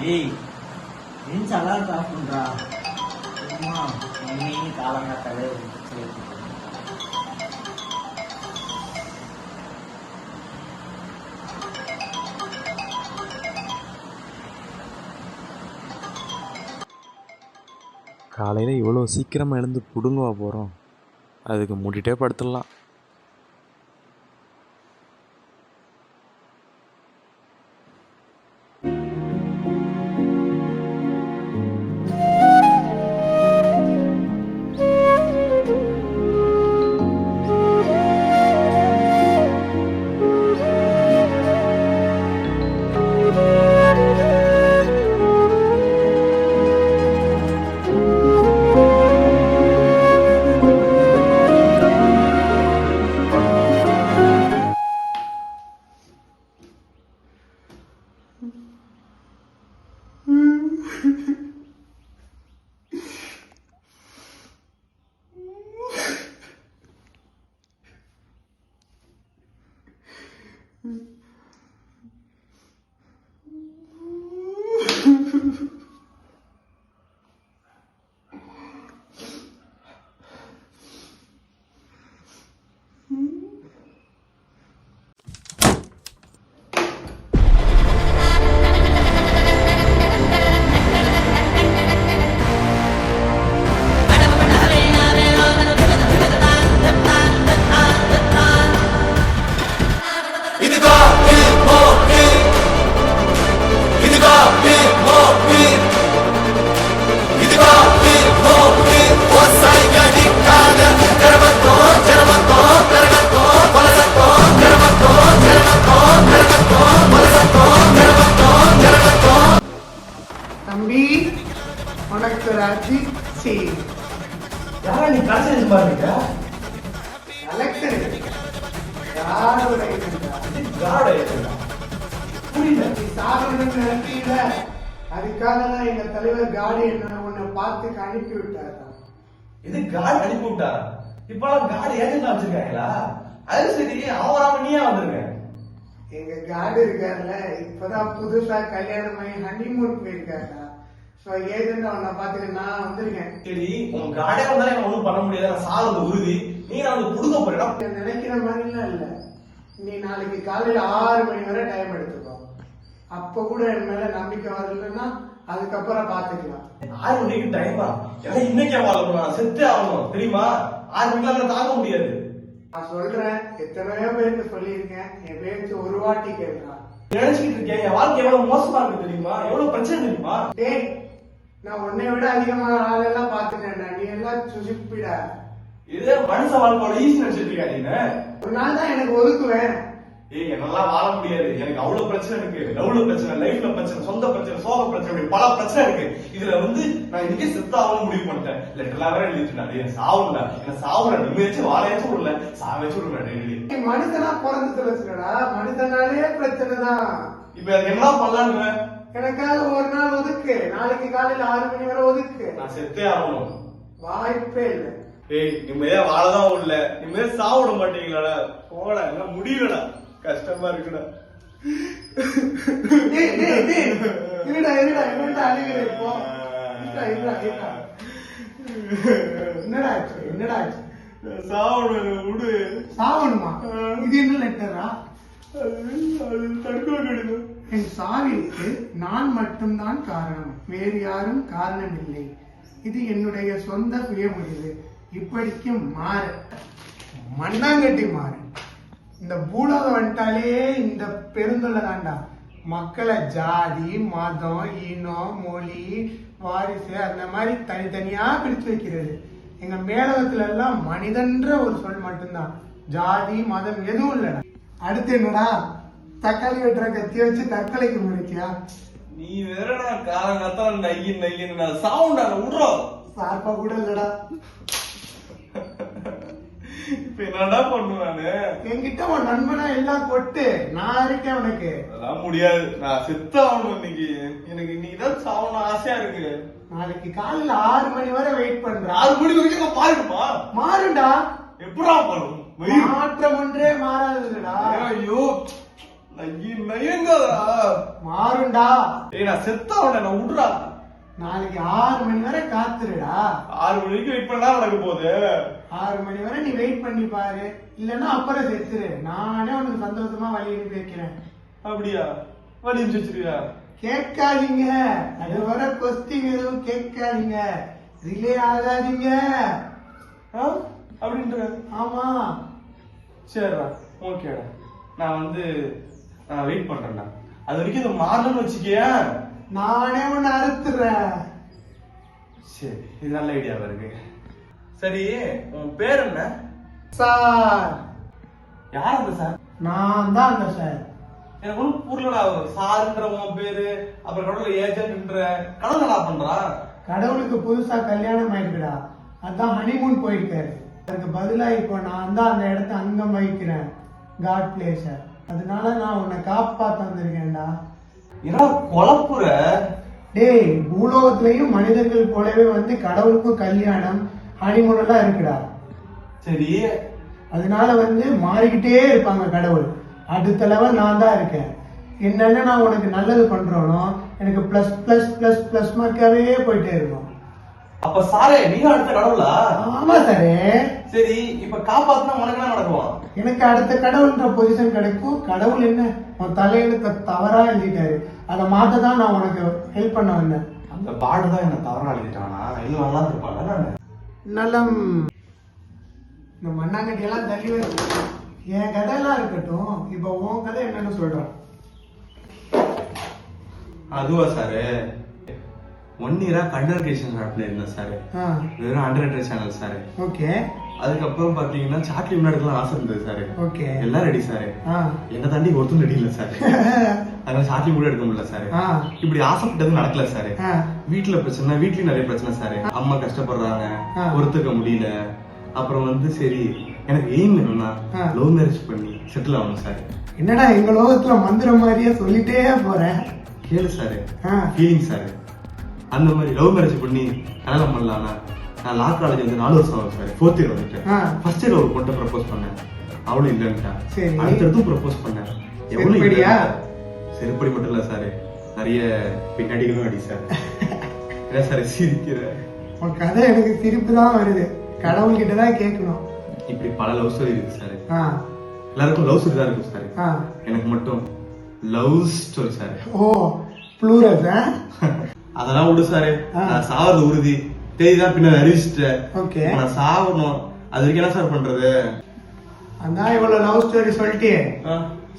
ஏய் ஏன் alarm of பண்றா? சும்மா என்னையும் காலங்காத்தாலே சேர்த்து காலையில் இவ்வளோ சீக்கிரமாக எழுந்து பிடுங்குவா போகிறோம், அதுக்கு மூடிட்டே படுத்துடலாம். தம்பி உனக்கு ராஜி சரி யாரா நீ காசு பாருங்க கலெக்டர் அதுக்காக தான் எங்க தலைவர் காடி என்ன உன்னை பார்த்து அனுப்பி விட்டாரு. இது கார்டு அனுப்பி விட்டாரா? இப்பெல்லாம் கார்டு ஏஜென்ட் வச்சிருக்காங்களா? அது சரி, அவராம நீயா வந்துருங்க. எங்க காடு இருக்காருல்ல, இப்பதான் புதுசா கல்யாணம் ஆகி ஹனிமூன் போயிருக்காருடா. சோ ஏஜென்ட் அவனை பார்த்துட்டு நான் வந்திருக்கேன். சரி, உன் கார்டே வந்தாலும் என்ன ஒண்ணும் பண்ண முடியாது, நான் சாகிறது உறுதி. நீ நான் வந்து புடுங்க போறேன். நினைக்கிற மாதிரிலாம் இல்ல. நீ நாளைக்கு காலையில 6 மணி வரை டைம் எடுத்துக்கோ. அப்ப கூட என் மேல நம்பிக்கை வரலன்னா அதுக்கப்புறம் பாத்துக்கலாம். 6 மணிக்கு டைமா? எல்லாம் இன்னைக்கே வாழணும், நான் செத்தே ஆகணும் தெரியுமா? 6 மணிக்கெல்லாம் தாங்க முடியாது. நான் சொல்றேன், எத்தனையோ பேருக்கு சொல்லியிருக்கேன், என் பேச்சு ஒரு வாட்டி கேட்கலாம். நினைச்சுக்கிட்டு இருக்கேன், என் வாழ்க்கை எவ்வளவு மோசமா இருக்கு தெரியுமா? எவ்வளவு பிரச்சனை தெரியுமா? டேய், நான் உன்னை விட அதிகமான ஆளெல்லாம் பாத்துட்டேன்டா, நீ எல்லாம் சுசிப்பிடா. இதே மனுஷ வாழ்க்கையோட ஈஸி நினைச்சிட்டு இருக்கா நீ? ஒரு நாள் தான் எனக்கு ஒதுக்குவேன். ஏய், என்னெல்லாம் வாழ முடியாது, எனக்கு அவ்வளவு பிரச்சனை இருக்கு. லவ்ல பிரச்சனை, லைஃப்ல பிரச்சனை, சொந்த பிரச்சனை, சோக பிரச்சனை, இப்படி பல பிரச்சனை இருக்கு. இதுல வந்து நான் இன்னைக்கு செத்தாவும் முடிவு பண்ணிட்டேன். லெட்டர்லாம் வேற எழுதிட்டு என் சாவுல என்ன சாவுல நிம்மதிச்சு வாழையாச்சும் விடல, சாவையாச்சும் விடுவேன். நீ மனுஷனா பிறந்து வச்சுக்கடா, மனுஷனாலே பிரச்சனை தான். இப்ப எனக்கு என்ன பண்ணலான்னு? எனக்காக ஒரு நாள் ஒதுக்கு, நாளைக்கு காலையில 6 மணி வரை ஒதுக்கு. நான் செத்தே ஆகணும். வாய்ப்பே இல்லை. ஏய், நிம்மதியா வாழதான் விடல, நிம்மதியா சாப்பிட மாட்டீங்களாடா? போடா, எல்லாம் முடியலடா, கஷ்டமா இருக்குடா. இருடா இருடா, என்னடா அழுகிற இப்போ? என்னடா ஆச்சு, என்னடா ஆச்சு? சாவணும், விடு. சாவணுமா? இது என்ன லெட்டரா? தடுக்க கடிதம். என் சாவிற்கு நான் மட்டும்தான் காரணம், வேறு யாரும் காரணம் இல்லை. இது என்னுடைய சொந்த சுய முடிவு. இப்படிக்கு மாறு, மண்ணாங்கட்டி மாறு. இந்த பூலோகம் வந்துட்டாலே இந்த பெருந்தொல்லை தாண்டா. மக்களை ஜாதி, மதம், இனம், மொழி, வாரிசு அந்த மாதிரி தனித்தனியா பிரிச்சு வைக்கிறது. எங்க மேலகத்துல எல்லாம் மனிதன்ற ஒரு சொல் மட்டும்தான், ஜாதி மதம் எதுவும் இல்லடா. அடுத்து என்னடா, தக்காளி வெட்டுற கத்திய வச்சு தற்கொலைக்கு முடிக்கியா? நீ வேறடா காலங்காத்தால நையின் நையின் சவுண்டா விடுறோம். சார்பா கூட இல்லடா. இப்ப என்னடா பண்ணுவானு? என்கிட்ட உன் நண்பனா எல்லாம் கொட்டு, நான் இருக்கேன் உனக்கு. அதெல்லாம் முடியாது, நான் செத்தாகணும் இன்னைக்கு. எனக்கு இன்னைக்குதான் சாவணும் ஆசையா இருக்கு. நாளைக்கு காலையில 6 மணி வரை வெயிட் பண்றேன். 6 மணி வரைக்கும் பாருமா? மாறுண்டா. எப்படா பண்ணும்? மாற்றம் ஒன்றே மாறாதுடா. ஐயோ, நயங்காதா மாறுண்டா. ஏய் நான் செத்தவன நான் விடுறா. நாளைக்கு 6 மணி வரை காத்துருடா. 6 மணிக்கு வெயிட் பண்ணா நடக்க போகுது. 6 மணி வரை நீ வெயிட் பண்ணி பாரு, இல்லன்னா அப்புறம் செத்துரு. நானே உனக்கு சந்தோஷமா வழி அனுப்பி வைக்கிறேன். அப்படியா? வழி அனுப்பிச்சு வச்சிருக்கியா? கேட்காதீங்க, அது வர கொஸ்டின் எதுவும் கேட்காதீங்க, ரிலே ஆகாதீங்க. அப்படின்ற? ஆமா. சரிடா, ஓகேடா. நான் வெயிட் பண்றேன்டா. அது வரைக்கும் இதை மாறணும்னு வச்சுக்கியா, நானே உன்னை அறுத்துறேன். சரி, இது நல்ல ஐடியாவா இருக்கு. சரி, உன் பேர் என்ன? சார். யார் அந்த சார்? நான் தான் அந்த சார். எனக்கு ஒன்றும் புரியலடா. சாருன்ற உன் பேரு, அப்புறம் கடவுள் ஏஜென்ட்ன்ற கடவுள் நல்லா பண்றான். கடவுளுக்கு புதுசா கல்யாணம் ஆயிருக்குடா, அதான் ஹனிமூன் போயிருக்காரு. அதுக்கு பதிலா இப்போ நான் தான் அந்த இடத்த அங்கம் வகிக்கிறேன், காட் பிளேஸ. அதனால நான் உன்னை காப்பாத்த வந்திருக்கேன்டா. என்னடா குழப்புற? டேய், பூலோகத்திலையும் மனிதர்கள் போலவே கடவுளுக்கும் கல்யாணம் ஹனிமூன் எல்லாம் இருக்குடா. சரி, அதனால மாறிக்கிட்டே இருப்பாங்க கடவுள். அடுத்த லெவல் நான் தான் இருக்கேன். என்னென்ன நான் உனக்கு நல்லது பண்றோனோ எனக்கு பிளஸ் பிளஸ் பிளஸ் பிளஸ் மார்க்காவே போயிட்டே இருக்கும். அப்ப சாரே நீ அடுத்த கடவுளா? ஆமா சாரே. சரி, இப்ப காப்பாத்தினா உனக்கு என்ன நடக்கும்? எனக்கு அடுத்த கடவுள்ன்ற பொசிஷன் கிடைக்கும். கடவுள் என்ன உன் தலையெழுத்த தவறா எழுதிட்டாரு, அதை மாத்த தான் நான் உனக்கு ஹெல்ப் பண்ண வந்தேன். அந்த பாடுதான் என்ன தவறா எழுதிட்டானா? இல்ல நல்லா இருப்பாங்க நானு. நலம். இந்த மண்ணாங்கட்டி எல்லாம் தள்ளி வச்சு என் கதையெல்லாம் இருக்கட்டும், இப்ப உன் கதை என்னன்னு சொல்றான். அதுவா சாரு? 1 year கண்டர் கிரியேஷன் ஷாப்ல இருந்தேன் சாரு. வெறும் அண்டர் சேனல் சாரு. ஓகே. அதுக்கப்புறம் பாத்தீங்கன்னா சாட்லி முன்னாடிலாம் ஆசை இருந்தது சாரு. ஓகே. எல்லாம் ரெடி சாரு. என்ன தாண்டி ஒருத்தரும் ரெடி இல்ல சாரு. அதனால சாட்லி கூட எடுக்க முடியல சாரு. இப்படி ஆசைப்பட்டது நடக்கல சாரு. வீட்டுல பிரச்சனை, வீட்லயும் நிறைய பிரச்சனை சாரு. அம்மா கஷ்டப்படுறாங்க, ஒருத்துக்க முடியல. அப்புறம் சரி எனக்கு எய்ம் என்னன்னா லவ் மேரேஜ் பண்ணி செட்டில் ஆகணும் சார். என்னடா எங்க லோகத்துல மந்திரம் மாதிரியே சொல்லிட்டே போறேன். கேளு சாரு, ஃபீலிங் சாரு. அந்த மாதிரி லவ் மேரேஜ் பண்ணி கல்யாணம் பண்ணலாம்னா நான் லா காலேஜ் 4 வருஷம் ஆகும் சார். 4th year வந்துட்டேன். ஃபர்ஸ்ட் இயர் ஒரு பொண்ணை ப்ரப்போஸ் பண்ணேன், அவளும் இல்லைன்ட்டா. அடுத்தடுத்தும் ப்ரப்போஸ் பண்ணேன், எவ்வளவு இல்லையா. செருப்படி மட்டும் இல்ல சாரு, நிறைய பின்னாடிகளும் அடி சார். என்ன சார் சிரிக்கிற? உன் கதை எனக்கு சிரிப்பு தான் வருது. கடவுள் கிட்டதான் கேட்கணும். இப்படி பல லவ் ஸ்டோரி இருக்கு சார். எல்லாருக்கும் லவ் ஸ்டோரி தான் இருக்கும் சார், எனக்கு மட்டும் லவ் ஸ்டோரி சார். ஓ, ப்ளூரல். அதெல்லாம் விடு சாரு, நான் சாவது உறுதி. தேதிதான் பின்ன அறிவிச்சிட்டேன். ஓகே. நான் சாவணும், அது வரைக்கும் என்ன சார் பண்றது? அதான் இவ்வளவு லவ் ஸ்டோரி சொல்லிட்டே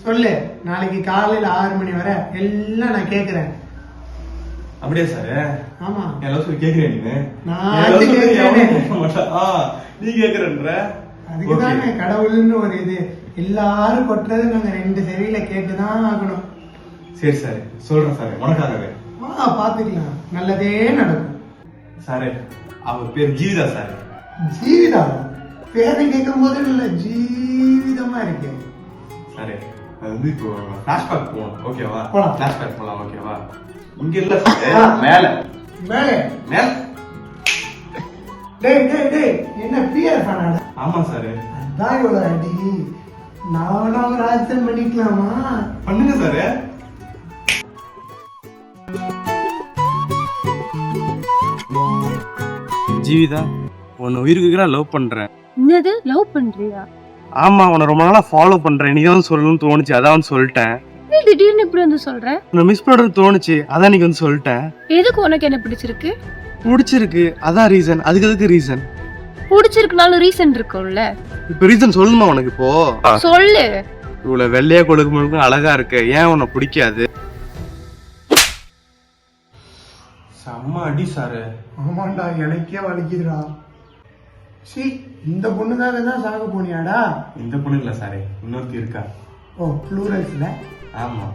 சொல்லு. நாளைக்கு காலையில 6 மணி வரை எல்லாம் நான் கேக்குறேன். அப்படியே சாரு? ஆமா. என் லவ் ஸ்டோரி கேக்குறேன் நீ? நீ கேக்குறன்ற அதுக்குதானே கடவுள்னு ஒரு இது. எல்லாரும் கொட்டுறது நாங்க 2 செவியில கேட்டுதான் ஆகணும். சரி சார், சொல்றேன் சார், உனக்காகவே. பாத்துக்கலாம், நல்லதே நடக்கும். சாரு, அவர் பேர் ஜீவிதா சார். ஜீவிதா? பேரை கேட்கும் போது நல்ல ஜீவிதமா இருக்கு சாரு. அது இப்போ பிளாஷ்பேக் போகணும், ஓகேவா? பிளாஷ்பேக் போலாம், ஓகேவா? இங்க இல்ல சார், மேல மேல மேல. டேய் என்ன பியர் பண்ணாடா? ஆமா சார். அதான் இவ்வளவு அடி. நானும் ஒரு ஆக்சன் பண்ணிக்கலாமா? பண்ணுங்க சார். ஜீவிதா, உன்னை உயிருக்கு நான் லவ் பண்றேன். என்னது லவ் பண்றியா? ஆமா, உன்னை ரொம்ப நாளா ஃபாலோ பண்றேன். நீ தான் சொல்லணும்னு தோணுச்சு, அதான் சொல்லிட்டேன். நீ திடீர்னு இப்படி சொல்ற? உன்னை மிஸ் பண்றது தோணுச்சு, அதான் நீங்க சொல்லிட்டேன். எதுக்கு உனக்கு என்ன பிடிச்சிருக்கு? பிடிச்சிருக்கு, அதான் ரீசன். அதுக்கு எதுக்கு ரீசன்? பிடிச்சிருக்குனாலும் ரீசன் இருக்கும்ல. இப்ப ரீசன் சொல்லணுமா உனக்கு? இப்போ சொல்லு. இவ்வளவு வெள்ளையா கொழுக்கு முழுக்கும் அழகா இருக்கு, ஏன் உன்னை பிடிக்காது? செம்ம அடி சாரு. ஆமாண்டா, எனக்கே வலிக்குதுடா. சி, இந்த பொண்ணுக்காக தான் சாக போனியாடா? இந்த பொண்ணு இல்ல சாரு, இன்னொருத்தி இருக்கா. ஓ, ப்ளூரல்ஸ்ல. ஆமா.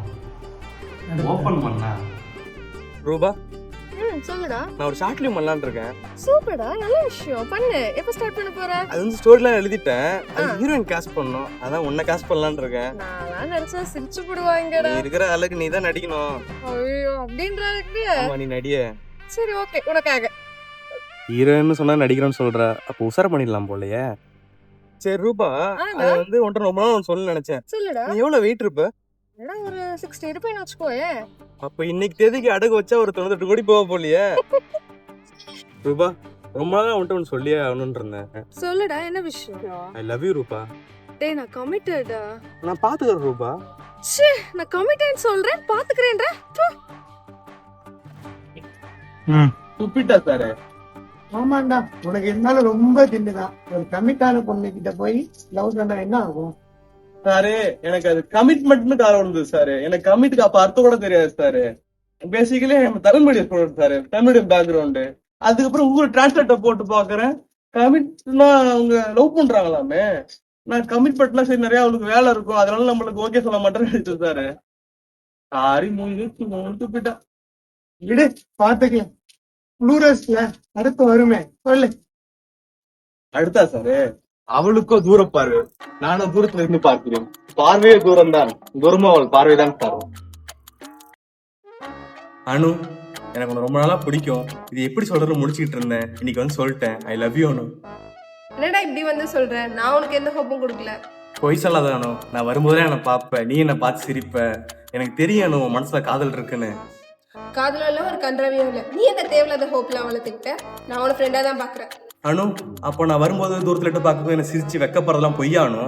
ஓபன் பண்ணா ரூபா, சொல்லுடா. நான் ஒரு ஷார்ட் ஃபிலிம் பண்ணலாம்னு இருக்கேன். சூப்பர்டா, நல்ல விஷயம். பண்ணு. எப்ப ஸ்டார்ட் பண்ண போற? அது ஸ்டோரிலாம் எழுதிட்டேன். அது ஹீரோயின் காஸ்ட் பண்ணனும், அதான் உன்னை காஸ்ட் பண்ணலாம்னு இருக்கேன். நான் நினைச்சா சிரிச்சு போடுவாங்கடா. நீ இருக்கிற அளவுக்கு நீ தான் நடிக்கணும். ஐயோ, அப்படின்றாங்க. ஆமா, நீ நடிய. சரி, ஓகே, உனக்காக. ஹீரோயின்னு சொன்னா நடிக்கிறேன்னு சொல்ற, அப்ப உசார பண்ணிடலாம் போலயே. சரி ரூபா, அது உன்கிட்ட ரொம்ப நாள் சொல்ல நினைச்சேன். சொல்லுடா. நீ எவ்வளவு வெயிட் இருப்ப? என்னடா ஒரு 60 இருப்பேன்னு வச்சுக்கோயே. அப்ப இன்னைக்கு தேதிக்கு அடகு வச்சா ஒரு 98 கோடி போக போலியே. ரூபா, ரொம்ப நாளா உன்கிட்ட ஒன்று சொல்லியே ஆகணும்னு இருந்தேன். சொல்லுடா, என்ன விஷயம்? ஐ லவ் யூ ரூபா. டேய், நான் கமிட்டடா. நான் பாத்துக்கிறேன் ரூபா. ச்சே, நான் கமிட்டட்னு சொல்றேன், பாத்துக்கறேன்டா. துப்பிட்டா சார். ஆமாண்டா, உனக்கு இருந்தாலும் ரொம்ப தின்னுதான். ஒரு கமிட்டான பொண்ணு கிட்ட போய் லவ் பண்ணா என்ன ஆகும்? சாரு, எனக்கு அது கமிட்மெண்ட்னு காரணம் இருந்தது சாரு. எனக்கு கமிட்டுக்கு அப்ப அர்த்தம் கூட தெரியாது sir. Basically Tamil medium student sir, Tamil medium background. அதுக்கப்புறம் உங்க டிரான்ஸ்லேட்டர் போட்டு பாக்குறேன், கமிட்னா அவங்க லவ் பண்றாங்களாமே. நான் கமிட்மெண்ட்லாம் சரி, நிறைய அவளுக்கு வேலை இருக்கும், அதனால நம்மளுக்கு ஓகே சொல்ல மாட்டேன்னு சாரு. சாரி, மூணு போயிட்டா. விடு, பாத்துக்கலாம். ப்ளூரஸ்ல அடுத்து வருமே, சொல்லு. அடுத்தா சாரு, அவளுக்கோ தூரம் பார்வை, நானும் தூரத்துல இருந்து பார்க்கிறேன். பார்வையே தூரம் தான், தூரமா அவள் பார்வைதான் சார். அனு, எனக்கு உன்னை ரொம்ப நாளா பிடிக்கும். இது எப்படி சொல்றது முடிச்சுக்கிட்டு இருந்தேன், இன்னைக்கு வந்து சொல்லிட்டேன். ஐ லவ் யூ அனு. என்னடா இப்படி வந்து சொல்றேன்? நான் உனக்கு எந்த ஹோப்பும் கொடுக்கல. பொய் சொல்லாத அனு. நான் வரும்போதே என்னை பார்ப்ப, நீ என்னை பார்த்து சிரிப்ப. எனக்கு தெரியும் அனு, உன் மனசுல காதல் இருக்குன்னு. காதலும் இல்ல, ஒரு கன்றாவியும் இல்ல. நீ எந்த தேவையில்லாத ஹோப்லாம் வளர்த்துக்கிட்ட. நான் உன ஃப்ரெண்டா தான் பாக்குறேன். அனு, அப்போ நான் வரும்போது தூரத்துல இட்டு பார்க்கும்போது என்ன சிரிச்சு வெக்கப்படுறதெல்லாம் பொய்யா அனு?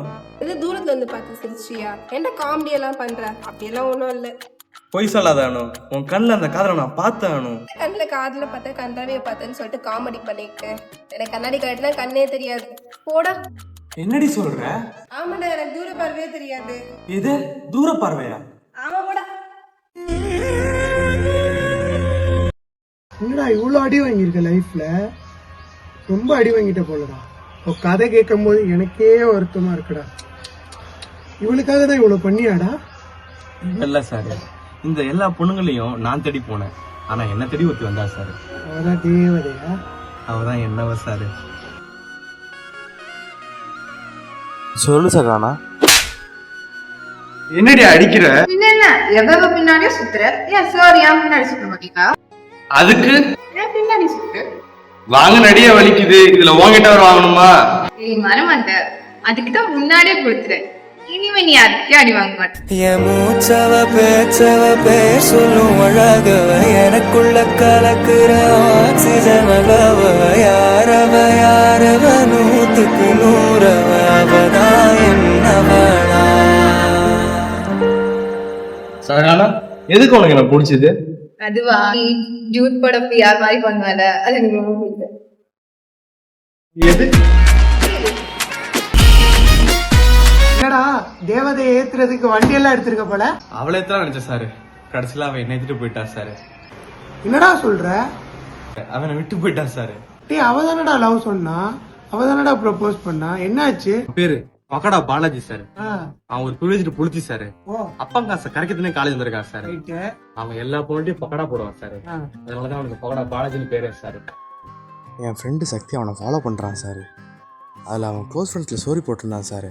இது தூரத்துல இருந்து பார்த்து சிரிச்சியா? என்ன காமெடி எல்லாம் பண்ற? அப்படியெல்லாம் ஒண்ணும் இல்ல. பொய் சொல்லாத அனு, உன் கண்ணில் அந்த காதலை நான் பார்த்தேன் அனு. கண்ணுல காதுல பார்த்தேன், கன்றாவிய பார்த்தேன்னு சொல்லிட்டு காமெடி பண்ணிட்டு எனக்கு கண்ணாடி காட்டினா கண்ணே தெரியாது. போடா. என்னடி சொல்ற? ஆமாடா, எனக்கு தூர பார்வையே தெரியாது. இது தூர பார்வையா? ஆமா, போடா. என்னடா இவ்வளவு அடி வாங்கியிருக்க லைஃப்ல? ரொம்ப அடி வாங்கிட்ட போலடா. உன் கதை கேட்கும் போது எனக்கே வருத்தமா இருக்குடா. இவளுக்காக தான் இவ்வளவு பண்ணியாடா? இல்ல சார், இந்த எல்லா பொண்ணுங்களையும் நான் தேடி போனேன். ஆனா என்ன தேடி ஒருத்தி வந்தா சார். அவதான் தேவதையா? அவதான் என்னவ சார். சொல்லு சகானா. என்னடி அடிக்கிற? என்ன எவ்வளவு பின்னாடியே சுத்துற? ஏன் சார் ஏன் பின்னாடி சுத்த மாட்டீங்களா? அதுக்கு ஏன் பின்னாடி சுத்து? வாங்க நடிய வலிக்குது, இதுல உங்ககிட்ட வர வாங்கணுமா? ஏய் மரமாட்ட, அதுக்குதான் முன்னாடியே கொடுத்துறேன். இனிமே நீ அதுக்கே அடி வாங்க மாட்டேன். என் மூச்சவ பேச்சவ பேர் சொல்லும் அழகவ, எனக்குள்ள கலக்குற ஆக்சிஜன் அளவ, யாரவ யாரவ 100க்கு 100 அவதான் என்னவளா. சகானா, எதுக்கு உனக்கு என்ன பிடிச்சது? அதுவா, ஜூட் பட பிஆர் மாதிரி பண்ணுவால, அது எனக்கு ரொம்ப பிடிக்கும். எது? என்னடா தேவதையை ஏத்துறதுக்கு வண்டி எல்லாம் எடுத்திருக்க போல? அவளே தான் நினைச்சேன் சாரு. கடைசியில அவன் என்ன ஏத்திட்டு போயிட்டா சாரு. என்னடா சொல்ற? அவனை விட்டு போயிட்டான் சாரு. டேய், அவதானடா லவ் சொன்னா, அவதானடா ப்ரப்போஸ் பண்ணா, என்னாச்சு? பேரு பக்கடா பாலாஜி சார். ஆ, அவன் ஒரு பிரிவிஜிட்டு புளிச்சி சாரு. ஓ அப்பங்காச கரைக்கத்துனே காலேஜ் வந்திருக்கான் சார். ரைட்டு. அவன் எல்லா பொண்ணுட்டையும் பக்கடா போடுவான் சார். ஆ. அதனாலதான் அவனுக்கு பக்கடா பாலாஜின்னு பேரே சார். என் ஃப்ரெண்டு சக்தி அவனை ஃபாலோ பண்ணுறான் சார். அதில் அவன் க்ளோஸ் ஃப்ரெண்ட்ஸில் ஸ்டோரி போட்டிருந்தான் சார்.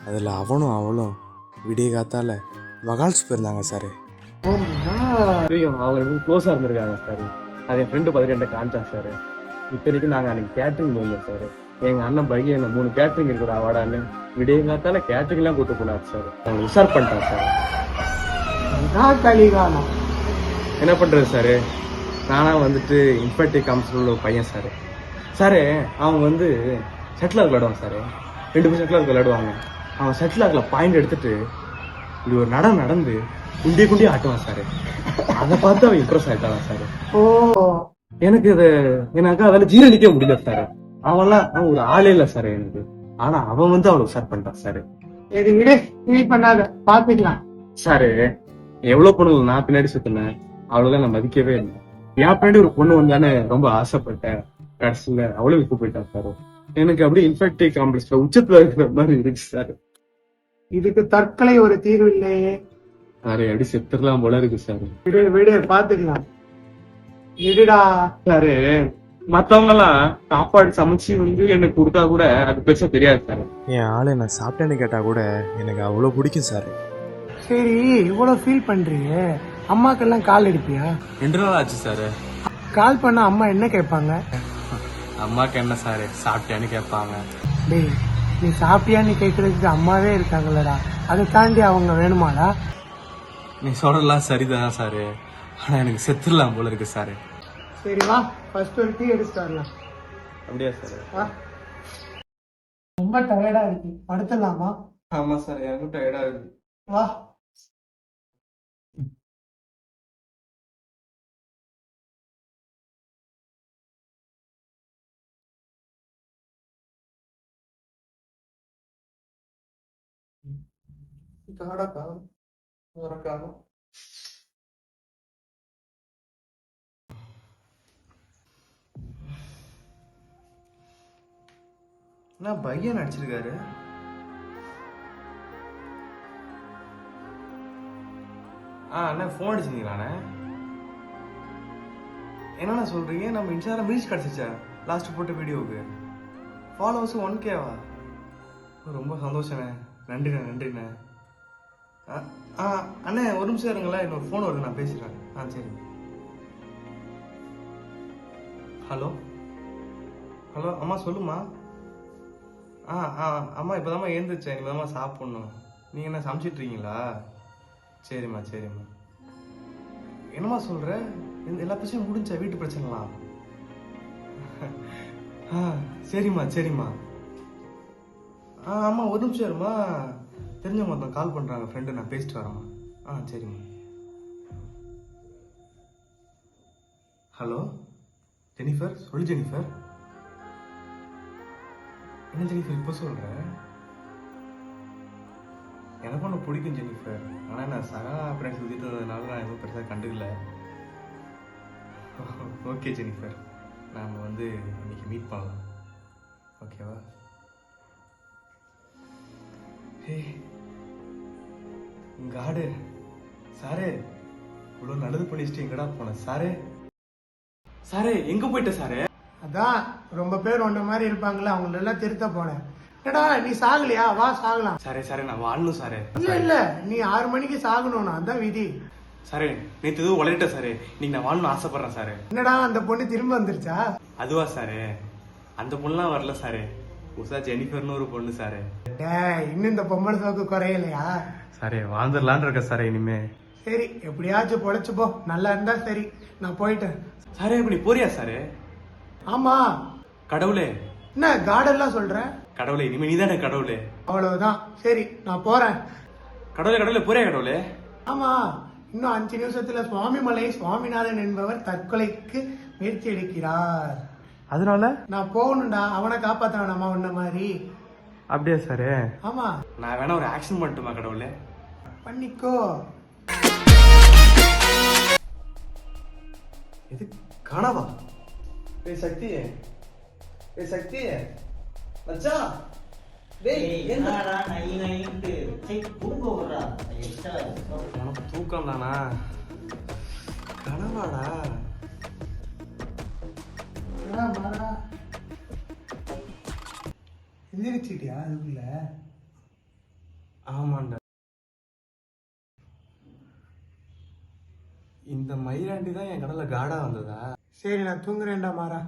அதில் அவனும் அவளும் விடிய காத்தால மகால்ஸ் போயிருந்தாங்க சார். Oh my God. தெரியும், அவங்க க்ளோஸா இருந்திருக்காங்க சார். அது என் ஃப்ரெண்டு பதில் என்கிட்ட காமிச்சான் சார். இப்போதைக்கு நாங்கள் அன்னைக்கு கேட்டரிங் போயிருந்தோம் சார். எங்க அண்ணன் பையன் என்ன 3 கேட்டரிங் இருக்கிற அவார்டான்னு விடிய காத்தால கேட்டரிங் எல்லாம் கூட்டு போனார் சார். அவங்க உஷார் பண்ணிட்டான் சார். இதான் கலிகாலம். என்ன பண்றது சார், நானா வந்துட்டு இன்ஃபர்டி காமிச்சில் உள்ள பையன் சார். சாரு, அவன் வந்து ஷட்டிலாக் விளையாடுவான் சார். 2 பேர் ஷட்டிலாக் விளையாடுவாங்க. அவன் ஷட்டிலாக்ல பாயிண்ட் எடுத்துட்டு இப்படி ஒரு நடந்து குண்டி ஆட்டுவான் சார். அதை பார்த்து அவன் இம்ப்ரெஸ் ஆயிட்டான் சார். ஓ, எனக்கு அதில் ஜீரணிக்க முடியல சார். அவன் ஒரு ஆளே இல்ல சார் எனக்கு. ஆனா அவன் வந்து அவளை உஷார் பண்ணிட்டான் சார். சரி விடு, ஃபீல் பண்ணாத, பாத்துக்கலாம். சாரு, எவ்வளவு பொண்ணுங்க நான் பின்னாடி சுத்தினேன், அவளெல்லாம் நான் மதிக்கவே இல்லை. என் பின்னாடி ஒரு பொண்ணு வந்தானே ரொம்ப ஆசைப்பட்டேன். கடைசியில அவளும் விட்டு போயிட்டான் சார். எனக்கு அப்படியே இன்ஃபெக்டி காம்ப்ளெக்ஸ்ல உச்சத்துல இருக்கிற மாதிரி இருந்துச்சு சார். இதுக்கு தற்கொலை ஒரு தீர்வு இல்லையே. சாரு, அப்படி செத்துடலாம் போல இருக்கு சார். விடு விடு, பாத்துக்கலாம். விடுடா. சாரு, மத்தவங்க எல்லாம் சாப்பாடு சமைச்சு வந்து எனக்கு கொடுத்தா கூட அது பெருசா தெரியாது சார். என் ஆள் என்ன சாப்பிட்டேன்னு கேட்டால் கூட எனக்கு அவ்வளோ பிடிக்கும் சார். சரி, இவ்வளவு ஃபீல் பண்றீங்க, அம்மாக்கெல்லாம் கால் எடுப்பியா? 2 நாள் ஆச்சு சார். கால் பண்ணா அம்மா என்ன கேட்பாங்க? அம்மாக்கு என்ன சாரு, சாப்பிட்டேன்னு கேட்பாங்க. டேய், நீ சாப்பிட்டியான்னு கேட்கறதுக்கு அம்மாவே இருக்காங்களடா, அதை தாண்டி அவங்க வேணுமாடா? நீ சொல்றதெல்லாம் சரிதான் சாரு, ஆனா எனக்கு செத்துடலாம் போல இருக்கு சாரு. சரி வா, ஃபர்ஸ்ட் ஒரு டீ எடுத்துட்டு வரலாம். அப்படியா சார்? வா, ரொம்ப டயர்டா இருக்கு, படுத்துடலாமா? ஆமா சார், எனக்கும் டயர்டா இருக்கு. வா. என்ன பையன் நடிச்சிருக்காரு? அண்ணா ஃபோன் அடிச்சிருந்தீங்களாண்ணே? என்னண்ணா சொல்றீங்க? நம்ம இன்ஸ்டாகிராம் ரீச் கிடச்சிச்சா லாஸ்ட் போட்ட வீடியோவுக்கு? ஃபாலோவர்ஸ் 1K-வா? ரொம்ப சந்தோஷண்ணே, நன்றிண்ணே நன்றிண்ணே. அண்ணே ஒரு நிமிஷம் இருங்களேன், இன்னொரு ஃபோன் வருது, நான் பேசுகிறேன். சரி. ஹலோ ஹலோ அம்மா சொல்லுமா. அம்மா இப்போதாம்மா எழுந்திரிச்சேன், இனிமேதாம்மா சாப்பிட்ணும். நீங்கள் என்ன சமைச்சிட்ருக்கீங்களா? சரிம்மா சரிம்மா. என்னம்மா சொல்கிற? எல்லா பிரச்சனையும் முடிஞ்சா வீட்டு பிரச்சனைலாம்? சரிம்மா சரிம்மா. அம்மா ஒரு நிமிஷம் இருமா, தெரிஞ்சவங்க ஒருத்தன் கால் பண்ணுறாங்க, ஃப்ரெண்டு, நான் பேசிட்டு வரேம்மா. சரிம்மா. ஹலோ ஜெனிஃபர், சொல்லு ஜெனிஃபர். என்ன ஜெனிஃபர் இப்போ சொல்ற? எனக்கு ஒன்று பிடிக்கும் ஜெனிஃபர், ஆனால் நான் சரா ஃப்ரெண்ட்ஸ் சுற்றிட்டு இருந்ததுனால நான் எதுவும் பெருசாக கண்டுக்கல. ஓகே ஜெனிஃபர், நாம் வந்து இன்னைக்கு மீட் பண்ணலாம், ஓகேவா? இங்க ஆடு சாரே, இவ்வளோ நல்லது பண்ணிச்சுட்டு எங்கடா போன சாரே? சாரே எங்க போயிட்ட சாரே? அதான் ரொம்ப பேர் ஒன்ற மாதிரி இருப்பாங்களே, அவங்கள எல்லாம் திருத்த போனேன். என்னடா நீ சாகலையா? வா சாகலாம். சாரே சாரே நான் வாழணும் சாரே. இல்ல இல்ல, நீ 6 மணிக்கு சாகணும், அதான் விதி. சாரே நேற்று எதுவும் உளறிட்டேன் சாரே, நீங்க நான் வாழணும் ஆசைப்படுறேன் சாரே. என்னடா அந்த பொண்ணு திரும்ப வந்துருச்சா? அதுவா சாரே? அந்த பொண்ணுலாம் வரல சாரே, உஷா ஜெனிஃபர்னு ஒரு பொண்ணு சாரே. இன்னும் இந்த பொம்மனை சோக்கு குறையலையா? சாரே வாழ்ந்துடலான் இருக்க சாரே இனிமே. சரி எப்படியாச்சும் பொழைச்சு போ, நல்லா இருந்தா சரி, நான் போயிட்டேன். சாரே இப்ப நீ போறியா சாரே? ஆமா. கடவுளே, என்ன காடெல்லாம் சொல்ற? கடவுளே இனிமே நீதானே கடவுளே. அவ்வளவுதான், சரி நான் போறேன். கடவுளே கடவுளே போறியா கடவுளே? ஆமா, இன்னும் 5 நிமிஷத்துல சுவாமிமலை சுவாமிநாதன் என்பவர் தற்கொலைக்கு முயற்சி எடுக்கிறார். அதனால நான் போகணும்டா, அவனை காப்பாத்த வேணாமா உன்ன மாதிரி? அப்படியா சாரே? ஆமா. நான் வேணா ஒரு ஆக்ஷன் பண்ணட்டுமா கடவுளே? பண்ணிக்கோ. இது காணாவா? சக்தி சக்தி மச்சா, உனக்கு தூக்கம் தானா? கனவாடா? எந்திரிச்சிட்டியா அதுக்குள்ள? ஆமாண்டா. இந்த மயிலாண்டி தான் என் கடல காடா வந்ததா? சரி நான் தூங்குறேன்டா மாறா.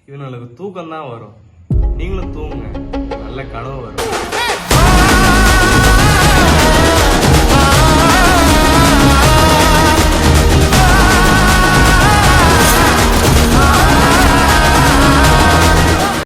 இவனுக்கு தூக்கம் தான் வரும், நீங்களும் தூங்குங்க, நல்ல கனவு வரும்.